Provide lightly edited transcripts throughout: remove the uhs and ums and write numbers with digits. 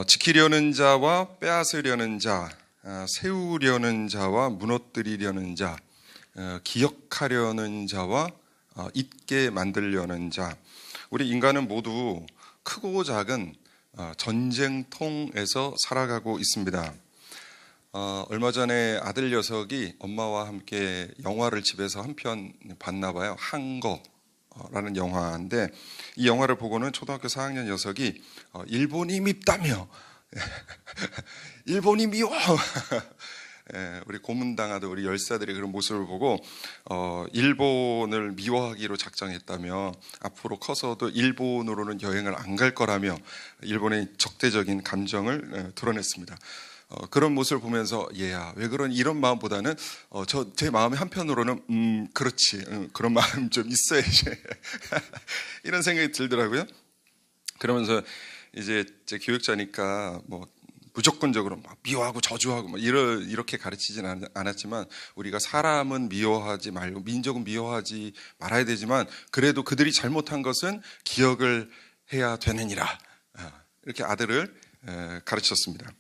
지키려는 자와 빼앗으려는 자, 세우려는 자와 무너뜨리려는 자, 기억하려는 자와 잊게 만들려는 자. 우리 인간은 모두 크고 작은 전쟁통에서 살아가고 있습니다. 얼마 전에 아들 녀석이 엄마와 함께 영화를 집에서 한 편 봤나 봐요. 항거라는 영화인데, 이 영화를 보고는 초등학교 4학년 녀석이 일본이 밉다며 일본이 미워 우리 고문당하던 우리 열사들의 그런 모습을 보고 일본을 미워하기로 작정했다며, 앞으로 커서도 일본으로는 여행을 안 갈 거라며 일본의 적대적인 감정을 드러냈습니다. 그런 모습을 보면서 얘야 왜 그런 이런 마음보다는 제 마음의 한편으로는 그렇지 그런 마음 좀 있어야지 이런 생각이 들더라고요. 그러면서 이제 제 교육자니까 뭐 무조건적으로 막 미워하고 저주하고 막 이렇게 가르치진 않았지만, 우리가 사람은 미워하지 말고 민족은 미워하지 말아야 되지만, 그래도 그들이 잘못한 것은 기억을 해야 되느니라, 이렇게 아들을 가르쳤습니다.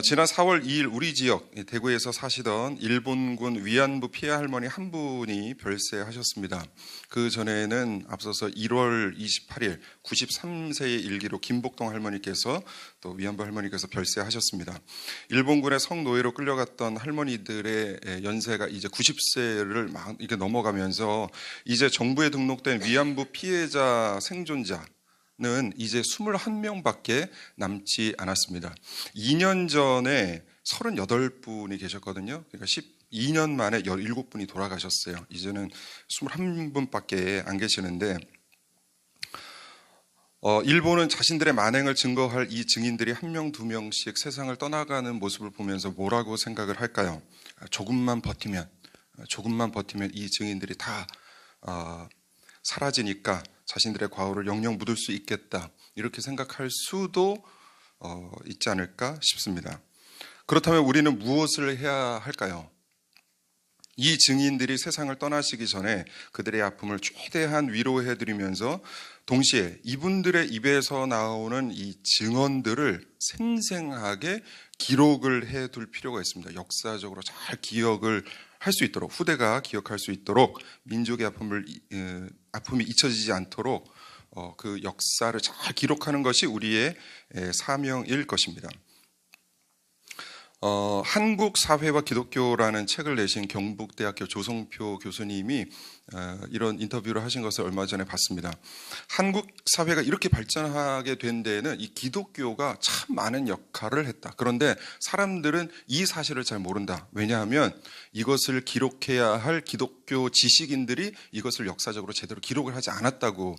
지난 4월 2일 우리 지역 대구에서 사시던 일본군 위안부 피해 할머니 한 분이 별세하셨습니다. 그 전에는 앞서서 1월 28일 93세의 일기로 김복동 할머니께서, 또 위안부 할머니께서 별세하셨습니다. 일본군의 성노예로 끌려갔던 할머니들의 연세가 이제 90세를 막 이렇게 넘어가면서, 이제 정부에 등록된 위안부 피해자 생존자 는 이제 21명밖에 남지 않았습니다. 2년 전에 38분이 계셨거든요. 그러니까 12년 만에 17분이 돌아가셨어요. 이제는 21분밖에 안 계시는데, 일본은 자신들의 만행을 증거할 이 증인들이 한 명, 두 명씩 세상을 떠나가는 모습을 보면서 뭐라고 생각을 할까요? 조금만 버티면 이 증인들이 다 사라지니까 자신들의 과오를 영영 묻을 수 있겠다, 이렇게 생각할 수도 있지 않을까 싶습니다. 그렇다면 우리는 무엇을 해야 할까요? 이 증인들이 세상을 떠나시기 전에 그들의 아픔을 최대한 위로해드리면서, 동시에 이분들의 입에서 나오는 이 증언들을 생생하게 기록을 해둘 필요가 있습니다. 역사적으로 잘 기억을 할 수 있도록, 후대가 기억할 수 있도록, 민족의 아픔이 잊혀지지 않도록 그 역사를 잘 기록하는 것이 우리의 사명일 것입니다. 한국 사회와 기독교라는 책을 내신 경북대학교 조성표 교수님이 이런 인터뷰를 하신 것을 얼마 전에 봤습니다. 한국 사회가 이렇게 발전하게 된 데에는 이 기독교가 참 많은 역할을 했다. 그런데 사람들은 이 사실을 잘 모른다. 왜냐하면 이것을 기록해야 할 기독교 지식인들이 이것을 역사적으로 제대로 기록을 하지 않았다고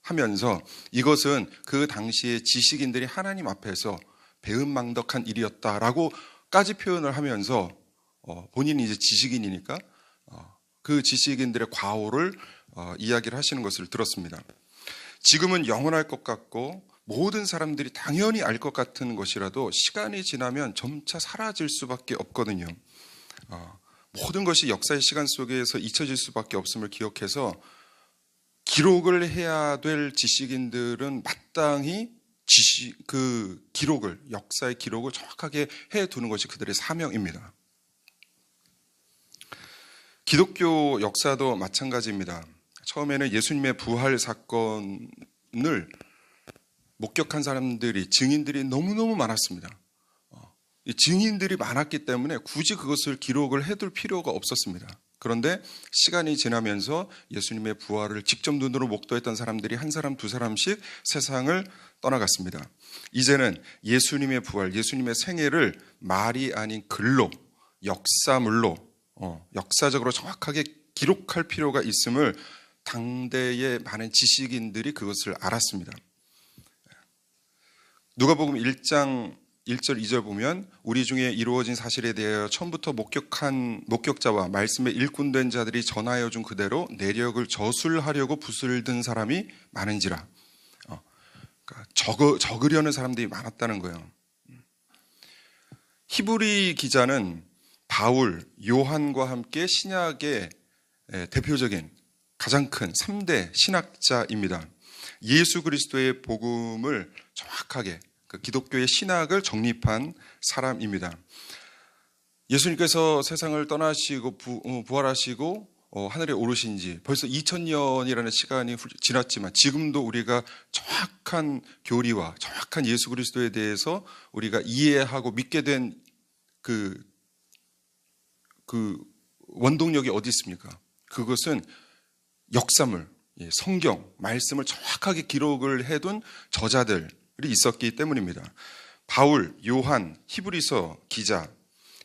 하면서, 이것은 그 당시에 지식인들이 하나님 앞에서 배은망덕한 일이었다라고 까지 표현을 하면서, 본인이 이제 지식인이니까 그 지식인들의 과오를 이야기를 하시는 것을 들었습니다. 지금은 영원할 것 같고 모든 사람들이 당연히 알 것 같은 것이라도 시간이 지나면 점차 사라질 수밖에 없거든요. 모든 것이 역사의 시간 속에서 잊혀질 수밖에 없음을 기억해서 기록을 해야 될 지식인들은 마땅히 그 기록을, 역사의 기록을 정확하게 해두는 것이 그들의 사명입니다. 기독교 역사도 마찬가지입니다. 처음에는 예수님의 부활 사건을 목격한 사람들이, 증인들이 너무너무 많았습니다. 이 증인들이 많았기 때문에 굳이 그것을 기록을 해둘 필요가 없었습니다. 그런데 시간이 지나면서 예수님의 부활을 직접 눈으로 목도했던 사람들이 한 사람, 두 사람씩 세상을 떠나갔습니다. 이제는 예수님의 부활, 예수님의 생애를 말이 아닌 글로, 역사물로, 역사적으로 정확하게 기록할 필요가 있음을 당대의 많은 지식인들이 그것을 알았습니다. 누가복음 1장 1절 2절 보면, 우리 중에 이루어진 사실에 대하여 처음부터 목격자와 말씀에 일꾼된 자들이 전하여 준 그대로 내력을 저술하려고 붓을 든 사람이 많은지라. 그러니까 적으려는 사람들이 많았다는 거예요. 히브리 기자는 바울, 요한과 함께 신약의 대표적인 가장 큰 3대 신학자입니다. 예수 그리스도의 복음을 정확하게 그 기독교의 신학을 정립한 사람입니다. 예수님께서 세상을 떠나시고 부활하시고 하늘에 오르신 지 벌써 2000년이라는 시간이 지났지만 지금도 우리가 정확한 교리와 정확한 예수 그리스도에 대해서 우리가 이해하고 믿게 된 그 원동력이 어디 있습니까? 그것은 역사물, 성경, 말씀을 정확하게 기록을 해둔 저자들이 있었기 때문입니다. 바울, 요한, 히브리서 기자,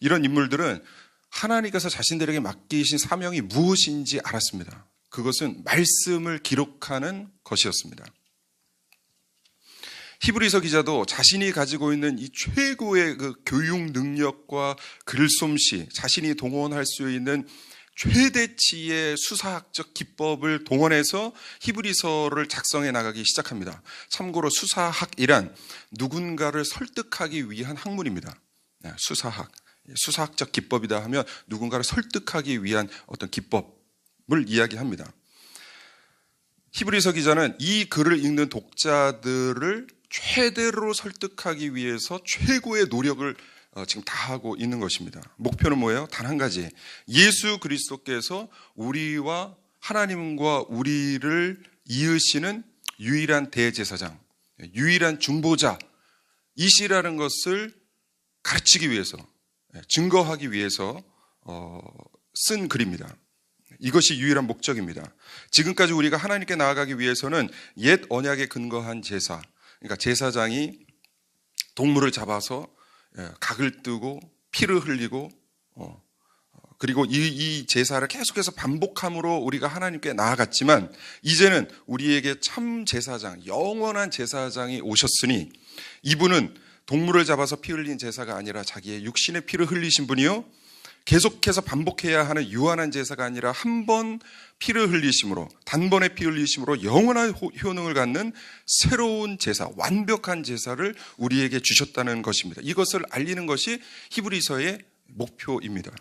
이런 인물들은 하나님께서 자신들에게 맡기신 사명이 무엇인지 알았습니다. 그것은 말씀을 기록하는 것이었습니다. 히브리서 기자도 자신이 가지고 있는 이 최고의 그 교육 능력과 글솜씨, 자신이 동원할 수 있는 최대치의 수사학적 기법을 동원해서 히브리서를 작성해 나가기 시작합니다. 참고로 수사학이란 누군가를 설득하기 위한 학문입니다. 수사학. 수사학적 기법이다 하면 누군가를 설득하기 위한 어떤 기법을 이야기합니다. 히브리서 기자는 이 글을 읽는 독자들을 최대로 설득하기 위해서 최고의 노력을 지금 다하고 있는 것입니다. 목표는 뭐예요? 단 한 가지. 예수 그리스도께서 우리와 하나님과 우리를 이으시는 유일한 대제사장, 유일한 중보자 이시라는 것을 가르치기 위해서, 증거하기 위해서 쓴 글입니다. 이것이 유일한 목적입니다. 지금까지 우리가 하나님께 나아가기 위해서는 옛 언약에 근거한 제사, 그러니까 제사장이 동물을 잡아서 각을 뜨고 피를 흘리고 그리고 이 제사를 계속해서 반복함으로 우리가 하나님께 나아갔지만 이제는 우리에게 참 제사장, 영원한 제사장이 오셨으니 이분은 동물을 잡아서 피 흘린 제사가 아니라 자기의 육신의 피를 흘리신 분이요 계속해서 반복해야 하는 유한한 제사가 아니라 한 번 피를 흘리심으로, 단번에 피 흘리심으로 영원한 효능을 갖는 새로운 제사, 완벽한 제사를 우리에게 주셨다는 것입니다. 이것을 알리는 것이 히브리서의 목표입니다.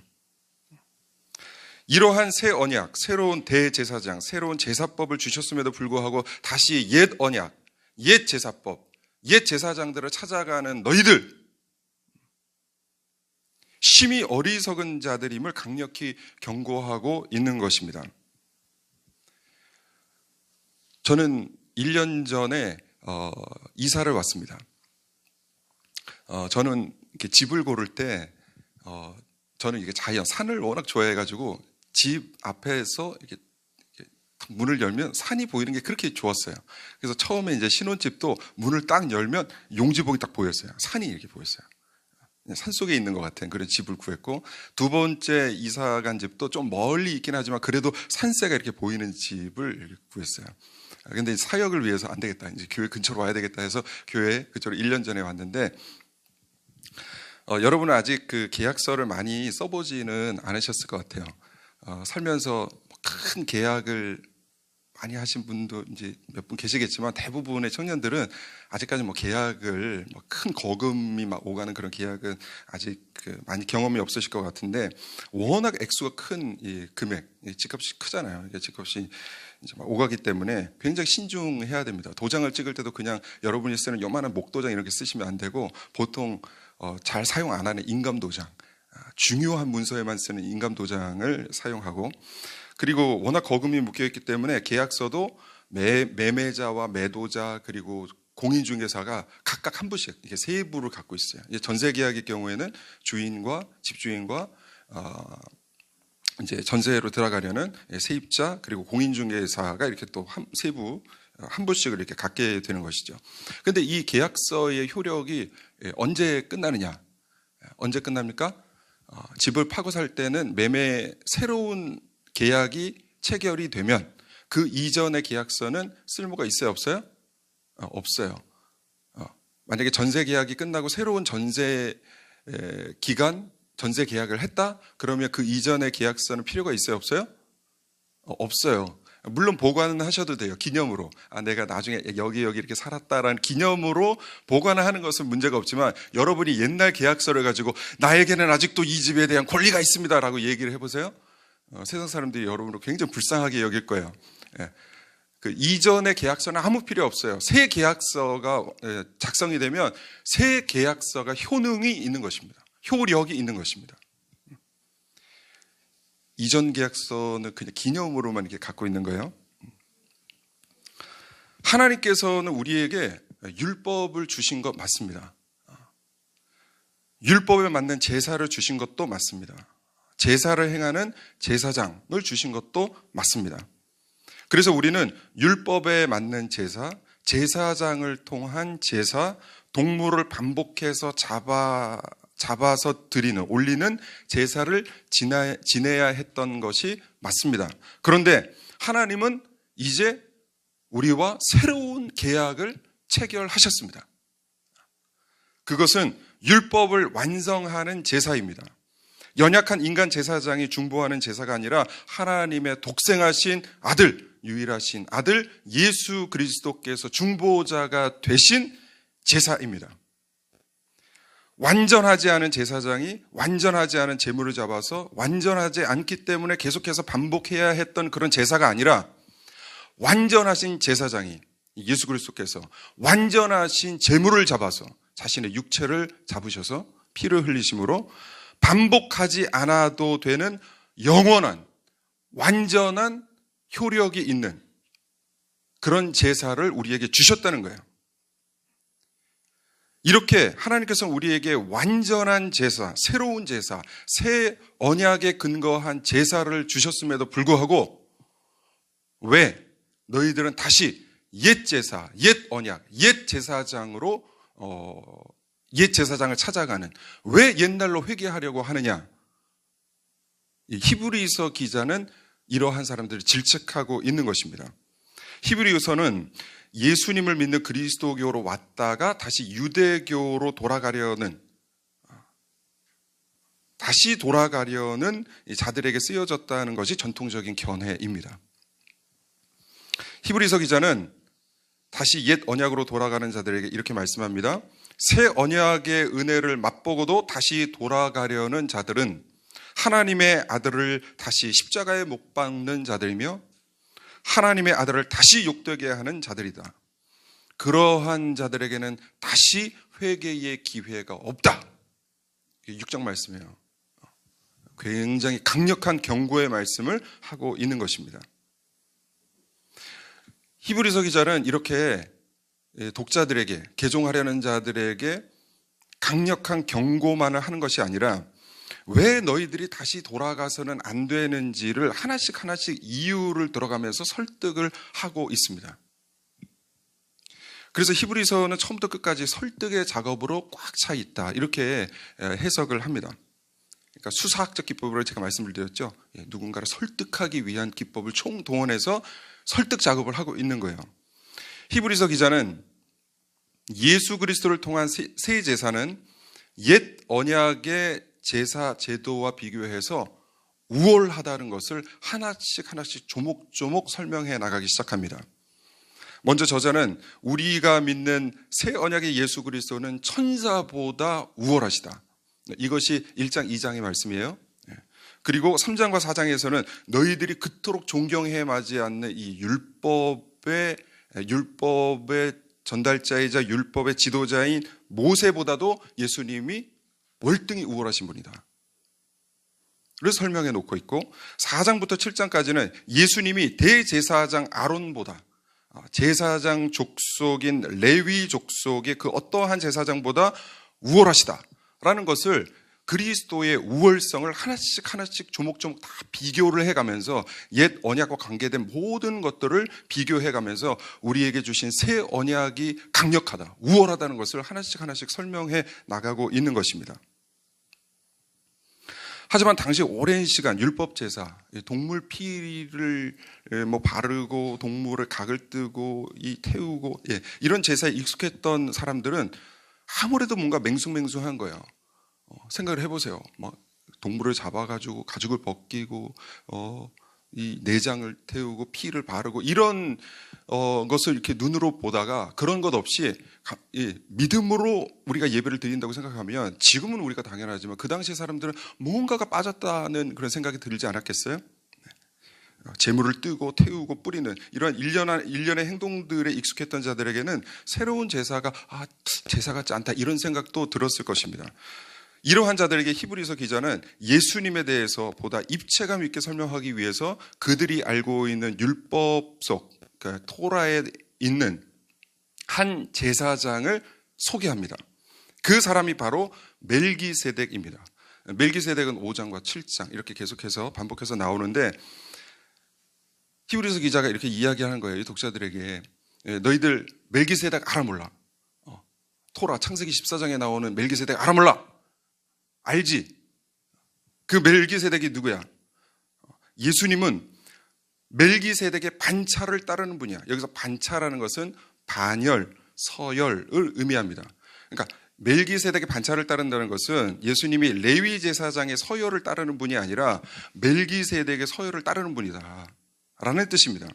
이러한 새 언약, 새로운 대제사장, 새로운 제사법을 주셨음에도 불구하고 다시 옛 언약, 옛 제사법, 옛 제사장들을 찾아가는 너희들, 심히 어리석은 자들임을 강력히 경고하고 있는 것입니다. 저는 1년 전에 이사를 왔습니다. 저는 이렇게 집을 고를 때 저는 이게 자연, 산을 워낙 좋아해가지고 집 앞에서 이렇게 문을 열면 산이 보이는 게 그렇게 좋았어요. 그래서 처음에 이제 신혼집도 문을 딱 열면 용지봉이 딱 보였어요. 산이 이렇게 보였어요. 산속에 있는 것 같은 그런 집을 구했고, 두 번째 이사 간 집도 좀 멀리 있긴 하지만 그래도 산세가 이렇게 보이는 집을 구했어요. 근데 사역을 위해서 안 되겠다, 이제 교회 근처로 와야 되겠다 해서 교회 그쪽으로 1년 전에 왔는데, 여러분은 아직 그 계약서를 많이 써보지는 않으셨을 것 같아요. 살면서 큰 계약을 많이 하신 분도 이제 몇 분 계시겠지만 대부분의 청년들은 아직까지 뭐 계약을 큰 거금이 막 오가는 그런 계약은 아직 많이 경험이 없으실 것 같은데, 워낙 액수가 큰 이 금액, 집값이 크잖아요. 집값이 이제 막 오가기 때문에 굉장히 신중해야 됩니다. 도장을 찍을 때도 그냥 여러분이 쓰는 요만한 목도장 이렇게 쓰시면 안 되고, 보통 잘 사용 안 하는 인감도장, 중요한 문서에만 쓰는 인감도장을 사용하고, 그리고 워낙 거금이 묶여있기 때문에 계약서도 매매자와 매도자 그리고 공인중개사가 각각 한 부씩 이게 세 부를 갖고 있어요. 전세 계약의 경우에는 주인과 집주인과 이제 전세로 들어가려는 세입자 그리고 공인중개사가 이렇게 또 세 부, 한 부씩을 이렇게 갖게 되는 것이죠. 그런데 이 계약서의 효력이 언제 끝나느냐? 언제 끝납니까? 집을 파고 살 때는 새로운 계약이 체결이 되면 그 이전의 계약서는 쓸모가 있어요, 없어요? 없어요. 만약에 전세 계약이 끝나고 새로운 전세 기간 전세 계약을 했다? 그러면 그 이전의 계약서는 필요가 있어요, 없어요? 없어요. 물론 보관은 하셔도 돼요, 기념으로. 내가 나중에 여기 이렇게 살았다라는 기념으로 보관을 하는 것은 문제가 없지만, 여러분이 옛날 계약서를 가지고 나에게는 아직도 이 집에 대한 권리가 있습니다라고 얘기를 해보세요. 세상 사람들이 여러분을 굉장히 불쌍하게 여길 거예요. 그 이전의 계약서는 아무 필요 없어요. 새 계약서가 작성이 되면 새 계약서가 효능이 있는 것입니다. 효력이 있는 것입니다. 이전 계약서는 그냥 기념으로만 이렇게 갖고 있는 거예요. 하나님께서는 우리에게 율법을 주신 것 맞습니다. 율법에 맞는 제사를 주신 것도 맞습니다. 제사를 행하는 제사장을 주신 것도 맞습니다. 그래서 우리는 율법에 맞는 제사, 제사장을 통한 제사, 동물을 반복해서 잡아서 올리는 제사를 지내야 했던 것이 맞습니다. 그런데 하나님은 이제 우리와 새로운 계약을 체결하셨습니다. 그것은 율법을 완성하는 제사입니다. 연약한 인간 제사장이 중보하는 제사가 아니라 하나님의 독생하신 아들, 유일하신 아들 예수 그리스도께서 중보자가 되신 제사입니다. 완전하지 않은 제사장이 완전하지 않은 제물을 잡아서 완전하지 않기 때문에 계속해서 반복해야 했던 그런 제사가 아니라 완전하신 제사장이 예수 그리스도께서 완전하신 제물을 잡아서 자신의 육체를 잡으셔서 피를 흘리심으로 반복하지 않아도 되는 영원한 완전한 효력이 있는 그런 제사를 우리에게 주셨다는 거예요. 이렇게 하나님께서 우리에게 완전한 제사, 새로운 제사, 새 언약에 근거한 제사를 주셨음에도 불구하고 왜 너희들은 다시 옛 제사, 옛 언약, 옛 제사장으로 옛 제사장을 찾아가는, 왜 옛날로 회개하려고 하느냐? 히브리서 기자는 이러한 사람들을 질책하고 있는 것입니다. 히브리서는 예수님을 믿는 그리스도교로 왔다가 다시 유대교로 다시 돌아가려는 자들에게 쓰여졌다는 것이 전통적인 견해입니다. 히브리서 기자는 다시 옛 언약으로 돌아가는 자들에게 이렇게 말씀합니다. 새 언약의 은혜를 맛보고도 다시 돌아가려는 자들은 하나님의 아들을 다시 십자가에 못 박는 자들이며 하나님의 아들을 다시 욕되게 하는 자들이다. 그러한 자들에게는 다시 회개의 기회가 없다. 6장 말씀이에요. 굉장히 강력한 경고의 말씀을 하고 있는 것입니다. 히브리서 기자는 이렇게 독자들에게, 개종하려는 자들에게 강력한 경고만을 하는 것이 아니라 왜 너희들이 다시 돌아가서는 안 되는지를 하나씩 이유를 들어가면서 설득을 하고 있습니다. 그래서 히브리서는 처음부터 끝까지 설득의 작업으로 꽉 차 있다, 이렇게 해석을 합니다. 그러니까 수사학적 기법으로 제가 말씀을 드렸죠. 누군가를 설득하기 위한 기법을 총동원해서 설득 작업을 하고 있는 거예요. 히브리서 기자는 예수 그리스도를 통한 새 제사는 옛 언약의 제사 제도와 비교해서 우월하다는 것을 하나씩 조목조목 설명해 나가기 시작합니다. 먼저 저자는 우리가 믿는 새 언약의 예수 그리스도는 천사보다 우월하시다. 이것이 1장 2장의 말씀이에요. 그리고 3장과 4장에서는 너희들이 그토록 존경해 마지 않는 이 율법의 전달자이자 율법의 지도자인 모세보다도 예수님이 월등히 우월하신 분이다. 그래서 설명해 놓고 있고, 4장부터 7장까지는 예수님이 대제사장 아론보다, 제사장 족속인 레위 족속의 그 어떠한 제사장보다 우월하시다라는 것을, 그리스도의 우월성을 하나씩 조목조목 다 비교를 해가면서 옛 언약과 관계된 모든 것들을 비교해가면서 우리에게 주신 새 언약이 강력하다, 우월하다는 것을 하나씩 설명해 나가고 있는 것입니다. 하지만 당시 오랜 시간 율법 제사, 동물 피를 바르고 동물을 각을 뜨고 태우고 이런 제사에 익숙했던 사람들은 아무래도 뭔가 맹숭맹숭한 거예요. 생각을 해보세요. 동물을 잡아가지고 가죽을 벗기고 이 내장을 태우고 피를 바르고 이런 것을 이렇게 눈으로 보다가 그런 것 없이 믿음으로 우리가 예배를 드린다고 생각하면 지금은 우리가 당연하지만 그 당시 사람들은 뭔가가 빠졌다는 그런 생각이 들지 않았겠어요? 재물을 뜨고 태우고 뿌리는 이러한 일련의 행동들에 익숙했던 자들에게는 새로운 제사가 제사 같지 않다 이런 생각도 들었을 것입니다. 이러한 자들에게 히브리서 기자는 예수님에 대해서 보다 입체감 있게 설명하기 위해서 그들이 알고 있는 율법 속 그러니까 토라에 있는 한 제사장을 소개합니다. 그 사람이 바로 멜기세덱입니다. 멜기세덱은 5장과 7장 이렇게 계속해서 반복해서 나오는데 히브리서 기자가 이렇게 이야기하는 거예요. 이 독자들에게 너희들 멜기세덱 알아 몰라? 토라 창세기 14장에 나오는 멜기세덱 알아 몰라? 알지? 그 멜기세덱이 누구야? 예수님은 멜기세덱의 반차를 따르는 분이야. 여기서 반차라는 것은 반열, 서열을 의미합니다. 그러니까 멜기세덱의 반차를 따른다는 것은 예수님이 레위 제사장의 서열을 따르는 분이 아니라 멜기세덱의 서열을 따르는 분이다 라는 뜻입니다.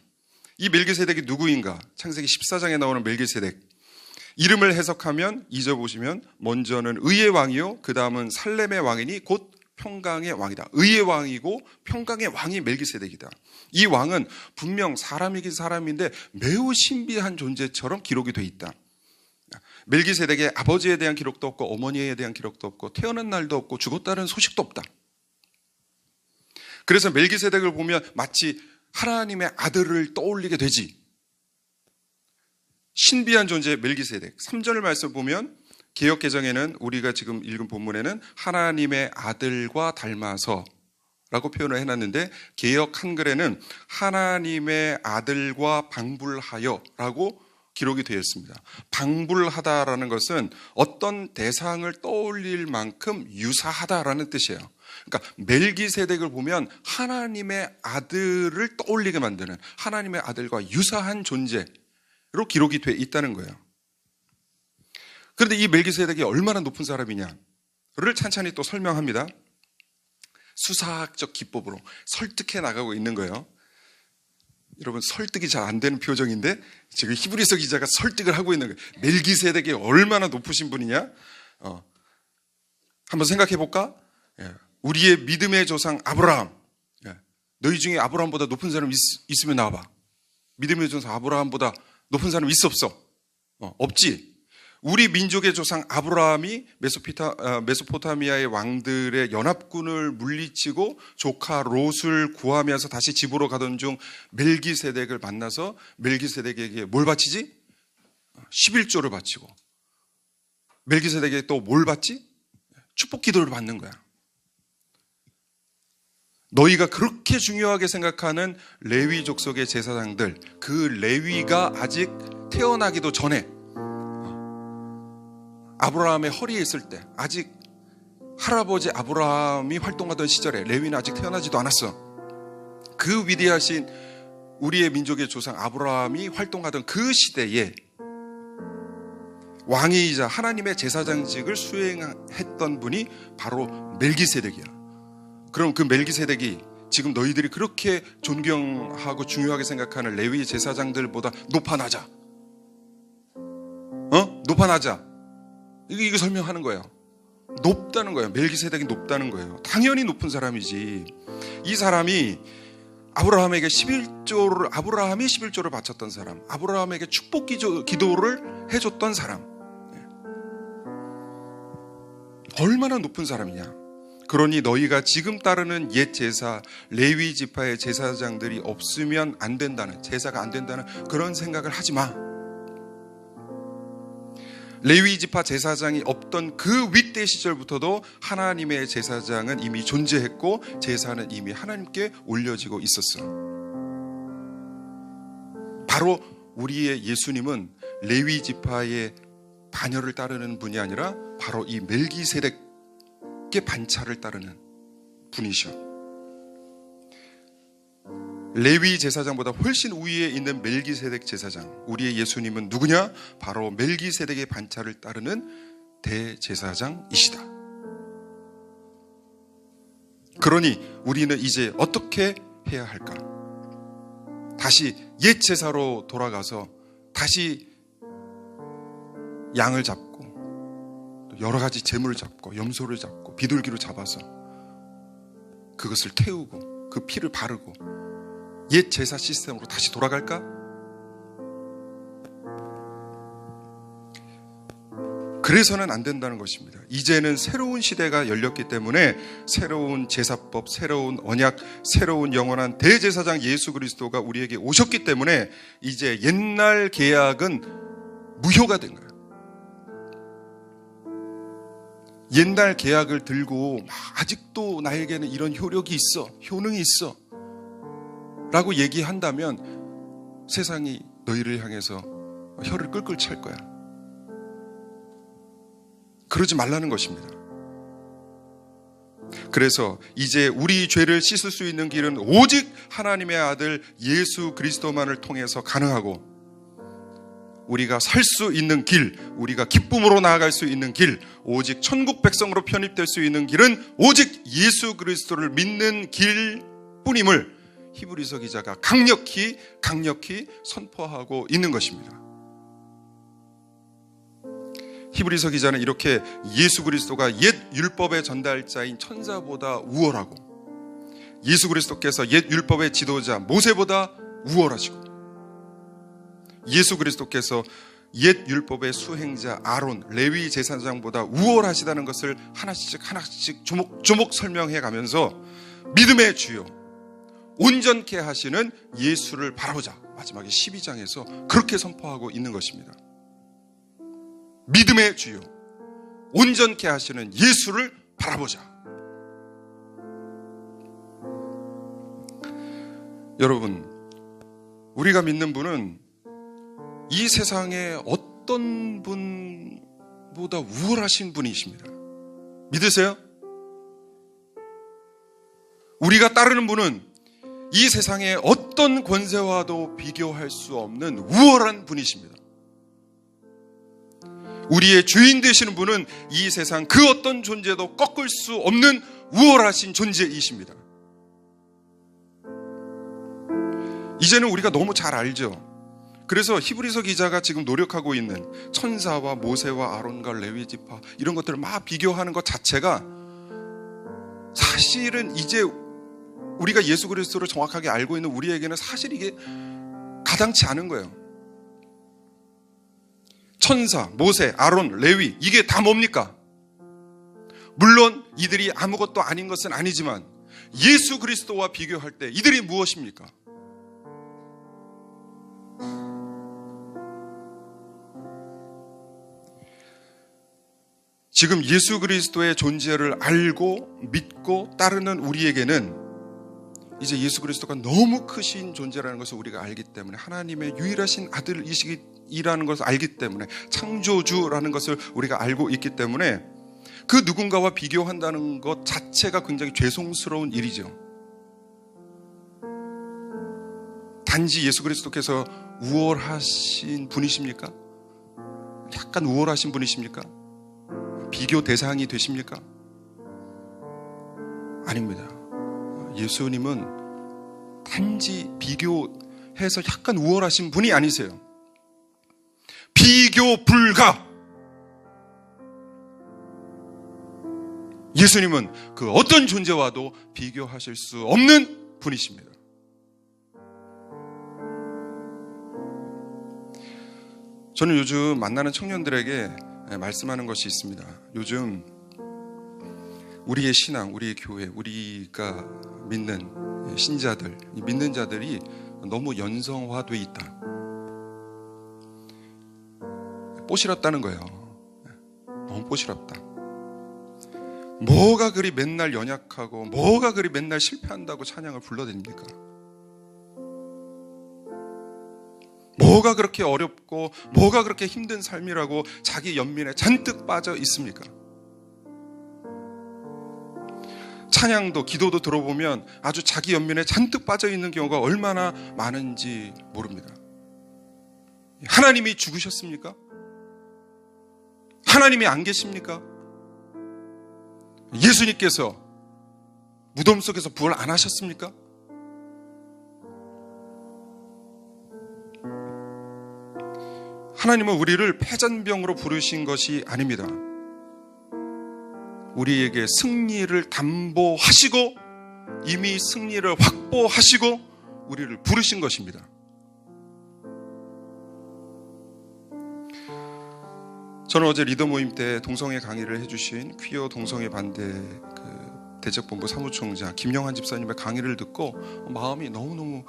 이 멜기세덱이 누구인가? 창세기 14장에 나오는 멜기세덱 이름을 해석하면 잊어보시면 먼저는 의의 왕이요 그 다음은 살렘의 왕이니 곧 평강의 왕이다. 의의 왕이고 평강의 왕이 멜기세덱이다. 이 왕은 분명 사람이긴 사람인데 매우 신비한 존재처럼 기록이 돼 있다. 멜기세덱의 아버지에 대한 기록도 없고 어머니에 대한 기록도 없고 태어난 날도 없고 죽었다는 소식도 없다. 그래서 멜기세덱을 보면 마치 하나님의 아들을 떠올리게 되지. 신비한 존재 멜기세덱. 3절 말씀 보면 개역개정에는 우리가 지금 읽은 본문에는 하나님의 아들과 닮아서 라고 표현을 해놨는데 개역 한글에는 하나님의 아들과 방불하여 라고 기록이 되어 있습니다. 방불하다라는 것은 어떤 대상을 떠올릴 만큼 유사하다라는 뜻이에요. 그러니까 멜기세덱을 보면 하나님의 아들을 떠올리게 만드는 하나님의 아들과 유사한 존재로 기록이 되어 있다는 거예요. 그런데 이 멜기세덱이 얼마나 높은 사람이냐를 찬찬히 또 설명합니다. 수사학적 기법으로 설득해 나가고 있는 거예요. 여러분 설득이 잘 안 되는 표정인데 지금 히브리서 기자가 설득을 하고 있는 거예요. 멜기세덱이 얼마나 높으신 분이냐? 한번 생각해 볼까? 우리의 믿음의 조상 아브라함. 너희 중에 아브라함보다 높은 사람 있으면 나와봐. 믿음의 조상 아브라함보다 높은 사람 있어 없어? 없지. 우리 민족의 조상 아브라함이 메소포타미아의 왕들의 연합군을 물리치고 조카 롯을 구하면서 다시 집으로 가던 중 멜기세덱을 만나서 멜기세덱에게 뭘 바치지? 11조를 바치고 멜기세덱에게 또 뭘 받지? 축복 기도를 받는 거야. 너희가 그렇게 중요하게 생각하는 레위 족속의 제사장들, 그 레위가 아직 태어나기도 전에 아브라함의 허리에 있을 때 아직 할아버지 아브라함이 활동하던 시절에 레위는 아직 태어나지도 않았어. 그 위대하신 우리의 민족의 조상 아브라함이 활동하던 그 시대에 왕이자 하나님의 제사장직을 수행했던 분이 바로 멜기세덱이야. 그럼 그 멜기세덱이 지금 너희들이 그렇게 존경하고 중요하게 생각하는 레위 제사장들보다 높아나자. 높아나자. 이거 설명하는 거예요. 높다는 거예요. 멜기세덱이 높다는 거예요. 당연히 높은 사람이지. 이 사람이 아브라함이 11조를 바쳤던 사람, 아브라함에게 축복 기도를 해줬던 사람. 얼마나 높은 사람이냐. 그러니 너희가 지금 따르는 옛 제사, 레위 지파의 제사장들이 없으면 안 된다는, 제사가 안 된다는 그런 생각을 하지 마. 레위 지파 제사장이 없던 그 윗대 시절부터도 하나님의 제사장은 이미 존재했고 제사는 이미 하나님께 올려지고 있었어. 바로 우리의 예수님은 레위 지파의 반열을 따르는 분이 아니라 바로 이 멜기세덱의 반차를 따르는 분이셔. 레위 제사장보다 훨씬 우위에 있는 멜기세덱 제사장, 우리의 예수님은 누구냐? 바로 멜기세덱의 반차를 따르는 대제사장이시다. 그러니 우리는 이제 어떻게 해야 할까? 다시 옛 제사로 돌아가서 다시 양을 잡고 여러 가지 제물을 잡고 염소를 잡고 비둘기를 잡아서 그것을 태우고 그 피를 바르고 옛 제사 시스템으로 다시 돌아갈까? 그래서는 안 된다는 것입니다. 이제는 새로운 시대가 열렸기 때문에 새로운 제사법, 새로운 언약, 새로운 영원한 대제사장 예수 그리스도가 우리에게 오셨기 때문에 이제 옛날 계약은 무효가 된 거예요. 옛날 계약을 들고 아직도 나에게는 이런 효력이 있어, 효능이 있어 라고 얘기한다면 세상이 너희를 향해서 혀를 끌끌 찰 거야. 그러지 말라는 것입니다. 그래서 이제 우리 죄를 씻을 수 있는 길은 오직 하나님의 아들 예수 그리스도만을 통해서 가능하고, 우리가 살 수 있는 길, 우리가 기쁨으로 나아갈 수 있는 길, 오직 천국 백성으로 편입될 수 있는 길은 오직 예수 그리스도를 믿는 길뿐임을 히브리서 기자가 강력히 선포하고 있는 것입니다. 히브리서 기자는 이렇게 예수 그리스도가 옛 율법의 전달자인 천사보다 우월하고, 예수 그리스도께서 옛 율법의 지도자 모세보다 우월하시고, 예수 그리스도께서 옛 율법의 수행자 아론 레위 제사장보다 우월하시다는 것을 하나씩 조목조목 설명해 가면서 믿음의 주요 온전케 하시는 예수를 바라보자, 마지막에 12장에서 그렇게 선포하고 있는 것입니다. 믿음의 주요 온전케 하시는 예수를 바라보자. 여러분, 우리가 믿는 분은 이 세상에 어떤 분보다 우월하신 분이십니다. 믿으세요? 우리가 따르는 분은 이 세상의 어떤 권세와도 비교할 수 없는 우월한 분이십니다. 우리의 주인 되시는 분은 이 세상 그 어떤 존재도 꺾을 수 없는 우월하신 존재이십니다. 이제는 우리가 너무 잘 알죠. 그래서 히브리서 기자가 지금 노력하고 있는 천사와 모세와 아론과 레위 지파 이런 것들을 막 비교하는 것 자체가 사실은 이제 우리가 예수 그리스도를 정확하게 알고 있는 우리에게는 사실 이게 가당치 않은 거예요. 천사, 모세, 아론, 레위 이게 다 뭡니까? 물론 이들이 아무것도 아닌 것은 아니지만 예수 그리스도와 비교할 때 이들이 무엇입니까? 지금 예수 그리스도의 존재를 알고 믿고 따르는 우리에게는 이제 예수 그리스도가 너무 크신 존재라는 것을 우리가 알기 때문에, 하나님의 유일하신 아들이라는 것을 알기 때문에, 창조주라는 것을 우리가 알고 있기 때문에 그 누군가와 비교한다는 것 자체가 굉장히 죄송스러운 일이죠. 단지 예수 그리스도께서 우월하신 분이십니까? 약간 우월하신 분이십니까? 비교 대상이 되십니까? 아닙니다. 예수님은 단지 비교해서 약간 우월하신 분이 아니세요. 비교 불가. 예수님은 그 어떤 존재와도 비교하실 수 없는 분이십니다. 저는 요즘 만나는 청년들에게 말씀하는 것이 있습니다. 요즘 우리의 신앙, 우리의 교회, 우리가 믿는 신자들, 믿는 자들이 너무 연성화되어 있다. 뽀시럽다는 거예요. 너무 뽀시럽다. 뭐가 그리 맨날 연약하고 뭐가 그리 맨날 실패한다고 찬양을 불러댑니까? 뭐가 그렇게 어렵고 뭐가 그렇게 힘든 삶이라고 자기 연민에 잔뜩 빠져 있습니까? 찬양도 기도도 들어보면 아주 자기 연민에 잔뜩 빠져 있는 경우가 얼마나 많은지 모릅니다. 하나님이 죽으셨습니까? 하나님이 안 계십니까? 예수님께서 무덤 속에서 부활 안 하셨습니까? 하나님은 우리를 패잔병으로 부르신 것이 아닙니다. 우리에게 승리를 담보하시고 이미 승리를 확보하시고 우리를 부르신 것입니다. 저는 어제 리더 모임 때 동성애 강의를 해주신 퀴어 동성애 반대 대책본부 사무총장 김영환 집사님의 강의를 듣고 마음이 너무너무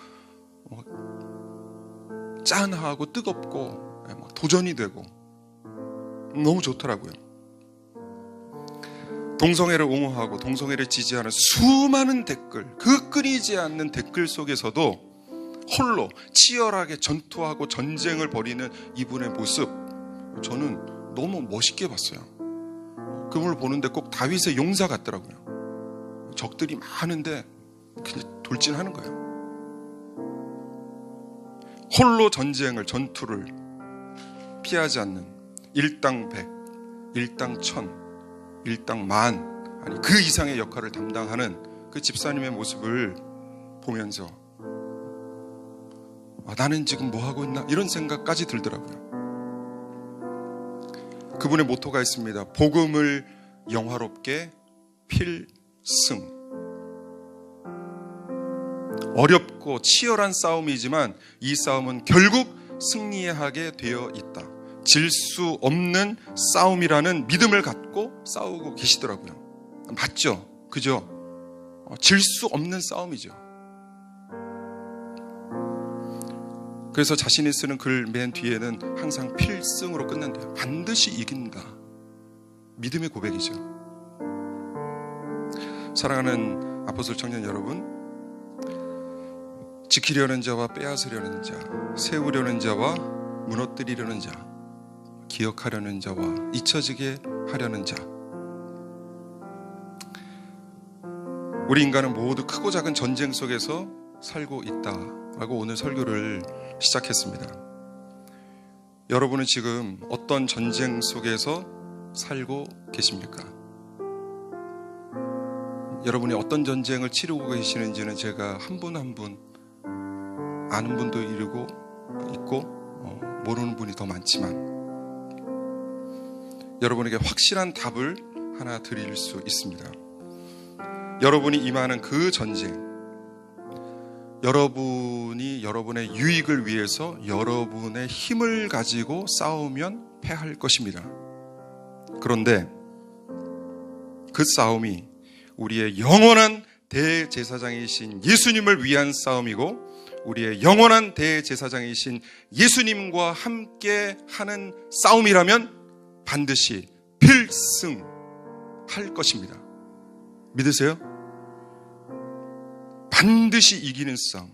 짠하고 뜨겁고 도전이 되고 너무 좋더라고요. 동성애를 옹호하고 동성애를 지지하는 수많은 댓글, 그 끊이지 않는 댓글 속에서도 홀로 치열하게 전투하고 전쟁을 벌이는 이분의 모습, 저는 너무 멋있게 봤어요. 그분을 보는데 꼭 다윗의 용사 같더라고요. 적들이 많은데 그냥 돌진하는 거예요. 홀로 전투를 피하지 않는 일당 100, 일당 1000, 일당 10,000, 아니 그 이상의 역할을 담당하는 그 집사님의 모습을 보면서 나는 지금 뭐 하고 있나 이런 생각까지 들더라고요. 그분의 모토가 있습니다. 복음을 영화롭게 필승. 어렵고 치열한 싸움이지만 이 싸움은 결국 승리하게 되어 있다. 질 수 없는 싸움이라는 믿음을 갖고 싸우고 계시더라고요. 맞죠? 그죠? 질 수 없는 싸움이죠. 그래서 자신이 쓰는 글 맨 뒤에는 항상 필승으로 끝난대요. 반드시 이긴다. 믿음의 고백이죠. 사랑하는 아포스톨 청년 여러분, 지키려는 자와 빼앗으려는 자, 세우려는 자와 무너뜨리려는 자, 기억하려는 자와 잊혀지게 하려는 자, 우리 인간은 모두 크고 작은 전쟁 속에서 살고 있다라고 오늘 설교를 시작했습니다. 여러분은 지금 어떤 전쟁 속에서 살고 계십니까? 여러분이 어떤 전쟁을 치르고 계시는지는 제가 한 분 한 분 아는 분도 있고 모르는 분이 더 많지만 여러분에게 확실한 답을 하나 드릴 수 있습니다. 여러분이 임하는 그 전쟁, 여러분이 여러분의 유익을 위해서 여러분의 힘을 가지고 싸우면 패할 것입니다. 그런데 그 싸움이 우리의 영원한 대제사장이신 예수님을 위한 싸움이고 우리의 영원한 대제사장이신 예수님과 함께 하는 싸움이라면 반드시 필승할 것입니다. 믿으세요? 반드시 이기는 싸움,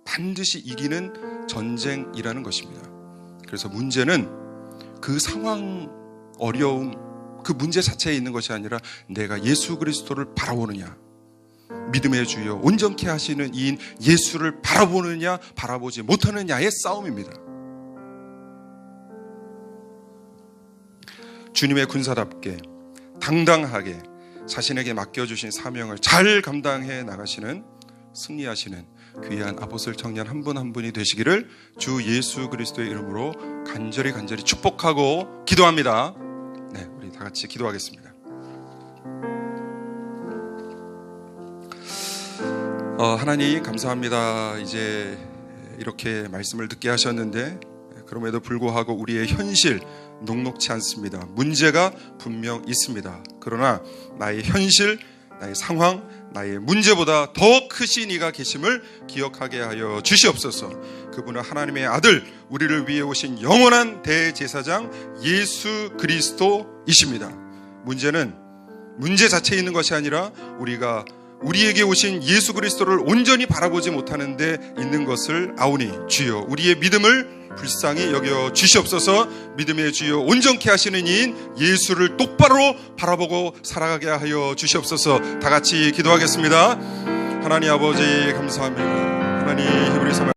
반드시 이기는 전쟁이라는 것입니다. 그래서 문제는 그 상황, 어려움, 그 문제 자체에 있는 것이 아니라 내가 예수 그리스도를 바라보느냐, 믿음의 주여 온전케 하시는 이인 예수를 바라보느냐 바라보지 못하느냐의 싸움입니다. 주님의 군사답게 당당하게 자신에게 맡겨주신 사명을 잘 감당해 나가시는, 승리하시는 귀한 아포스톨 청년 한 분 한 분이 되시기를 주 예수 그리스도의 이름으로 간절히 축복하고 기도합니다. 네, 우리 다 같이 기도하겠습니다. 하나님 감사합니다. 이제 이렇게 말씀을 듣게 하셨는데 그럼에도 불구하고 우리의 현실 녹록치 않습니다. 문제가 분명 있습니다. 그러나 나의 현실, 나의 상황, 나의 문제보다 더 크신 이가 계심을 기억하게 하여 주시옵소서. 그분은 하나님의 아들, 우리를 위해 오신 영원한 대제사장 예수 그리스도이십니다. 문제는 문제 자체에 있는 것이 아니라 우리가 우리에게 오신 예수 그리스도를 온전히 바라보지 못하는 데 있는 것을 아오니 주여 우리의 믿음을 불쌍히 여겨 주시옵소서. 믿음의 주여 온전케 하시는 이인 예수를 똑바로 바라보고 살아가게 하여 주시옵소서. 다 같이 기도하겠습니다. 하나님 아버지 감사합니다. 하나님 히브리서